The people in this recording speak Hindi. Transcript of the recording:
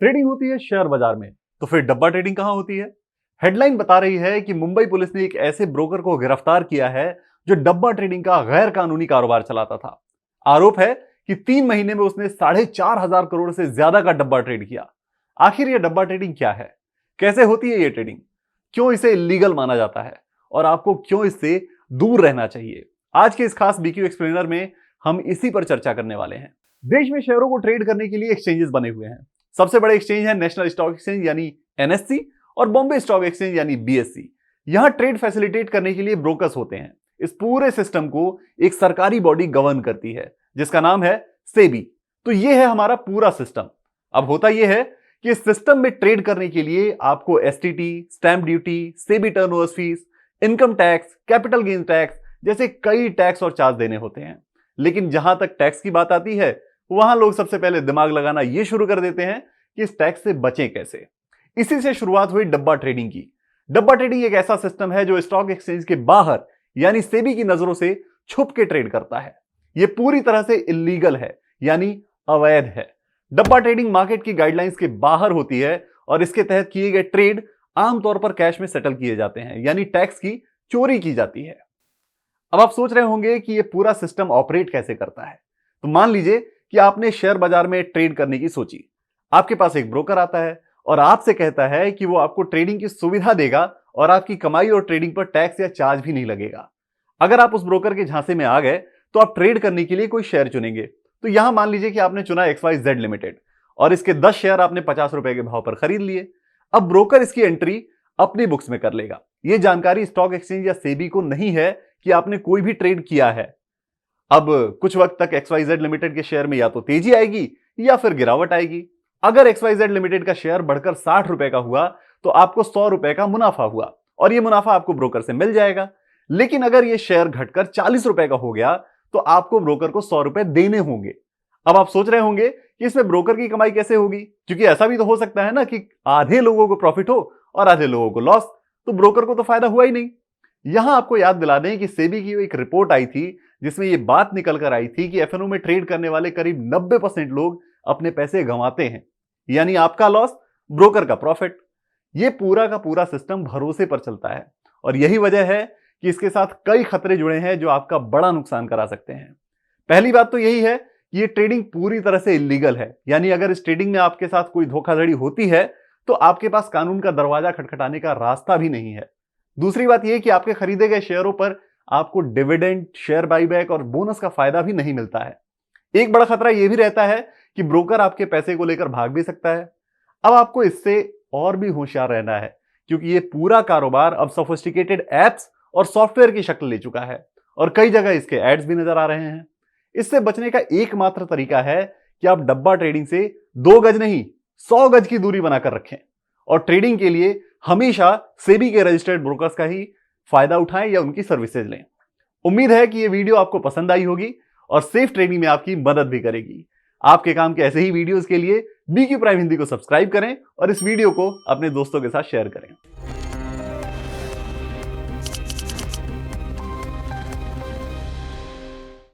ट्रेडिंग होती है शेयर बाजार में, तो फिर डब्बा ट्रेडिंग कहां होती है? हेडलाइन बता रही है कि मुंबई पुलिस ने एक ऐसे ब्रोकर को गिरफ्तार किया है जो डब्बा ट्रेडिंग का गैर कानूनी कारोबार चलाता था। आरोप है कि 3 महीने में उसने 4,500 करोड़ से ज्यादा का डब्बा ट्रेड किया। आखिर यह डब्बा ट्रेडिंग क्या है, कैसे होती है ये ट्रेडिंग, क्यों इसे इलीगल माना जाता है और आपको क्यों इससे दूर रहना चाहिए? आज के इस खास बीक्यू एक्सप्लेनर में हम इसी पर चर्चा करने वाले हैं। देश में शेयरों को ट्रेड करने के लिए एक्सचेंजेस बने हुए हैं। सबसे बड़े एक्सचेंज है नेशनल स्टॉक एक्सचेंज यानी एनएससी और बॉम्बे स्टॉक एक्सचेंज यानी बीएससी। यहां ट्रेड फैसिलिटेट करने के लिए ब्रोकर्स होते हैं। इस पूरे सिस्टम को एक सरकारी बॉडी गवर्न करती है जिसका नाम है सेबी। तो यह है हमारा पूरा सिस्टम। अब होता यह है कि इस सिस्टम में ट्रेड करने के लिए आपको STT, stamp duty, SEBI turnover fees, income tax, capital gain tax जैसे कई टैक्स और चार्ज देने होते हैं। लेकिन जहां तक टैक्स की बात आती है वहां लोग सबसे पहले दिमाग लगाना यह शुरू कर देते हैं कि इस टैक्स से बचें कैसे। इसी से शुरुआत हुई डब्बा ट्रेडिंग की। डब्बा ट्रेडिंग एक ऐसा सिस्टम है जो स्टॉक एक्सचेंज के बाहर यानी सेबी की नजरों से छुप के ट्रेड करता है। यह पूरी तरह से इलीगल है यानी अवैध है। डब्बा ट्रेडिंग मार्केट की गाइडलाइंस के बाहर होती है और इसके तहत किए गए ट्रेड आमतौर पर कैश में सेटल किए जाते हैं यानी टैक्स की चोरी की जाती है। अब आप सोच रहे होंगे कि यह पूरा सिस्टम ऑपरेट कैसे करता है। तो मान लीजिए कि आपने शेयर बाजार में ट्रेड करने की सोची। आपके पास एक ब्रोकर आता है और आपसे कहता है कि वो आपको ट्रेडिंग की सुविधा देगा और आपकी कमाई और ट्रेडिंग पर टैक्स या चार्ज भी नहीं लगेगा। अगर आप उस ब्रोकर के झांसे में आ गए तो आप ट्रेड करने के लिए कोई शेयर चुनेंगे। तो यहां मान लीजिए कि आपने चुना XYZ लिमिटेड और इसके 10 शेयर आपने 50 रुपए के भाव पर खरीद लिए। अब ब्रोकर इसकी एंट्री अपनी बुक्स में कर लेगा। यह जानकारी स्टॉक एक्सचेंज या सेबी को नहीं है कि आपने कोई भी ट्रेड किया है। अब कुछ वक्त तक XYZ लिमिटेड के शेयर में या तो तेजी आएगी या फिर गिरावट आएगी। अगर XYZ लिमिटेड का शेयर बढ़कर 60 रुपए का हुआ तो आपको 100 रुपए का मुनाफा हुआ और यह मुनाफा आपको ब्रोकर से मिल जाएगा। लेकिन अगर यह शेयर घटकर 40 रुपए का हो गया तो आपको ब्रोकर को 100 रुपए देने होंगे। अब आप सोच रहे होंगे कि इसमें ब्रोकर की कमाई कैसे होगी, क्योंकि ऐसा भी तो हो सकता है ना कि आधे लोगों को प्रॉफिट हो और आधे लोगों को लॉस, तो ब्रोकर को तो फायदा हुआ ही नहीं। यहां आपको याद दिला दें कि सेबी की एक रिपोर्ट आई थी जिसमें यह बात निकल कर आई थी कि एफएनओ में ट्रेड करने वाले करीब 90% लोग अपने पैसे गंवाते हैं, यानी आपका लॉस ब्रोकर का प्रॉफिट। यह पूरा का पूरा सिस्टम भरोसे पर चलता है और यही वजह है कि इसके साथ कई खतरे जुड़े हैं जो आपका बड़ा नुकसान करा सकते हैं। पहली बात तो यही है कि यह ट्रेडिंग पूरी तरह से इलीगल है, यानी अगर इस ट्रेडिंग में आपके साथ कोई धोखाधड़ी होती है तो आपके पास कानून का दरवाजा खटखटाने का रास्ता भी नहीं है। दूसरी बात यह कि आपके खरीदे गए शेयरों पर आपको डिविडेंड, शेयर बाईबैक और बोनस का फायदा भी नहीं मिलता है। एक बड़ा खतरा यह भी रहता है कि ब्रोकर आपके पैसे को लेकर भाग भी सकता है। अब आपको इससे और भी होशियार रहना है क्योंकि यह पूरा कारोबार अब सोफिस्टिकेटेड एप्स और सॉफ्टवेयर की शक्ल ले चुका है और कई जगह इसके एड्स भी नजर आ रहे हैं। इससे बचने का एकमात्र तरीका है कि आप डब्बा ट्रेडिंग से 2 गज नहीं 100 गज की दूरी बनाकर रखें और ट्रेडिंग के लिए हमेशा सेबी के रजिस्टर्ड ब्रोकर्स का ही फायदा उठाएं या उनकी सर्विसेज लें। उम्मीद है कि यह वीडियो आपको पसंद आई होगी और सेफ ट्रेडिंग में आपकी मदद भी करेगी। आपके काम के ऐसे ही वीडियोस के लिए बीक्यू प्राइम हिंदी को सब्सक्राइब करें और इस वीडियो को अपने दोस्तों के साथ शेयर करें।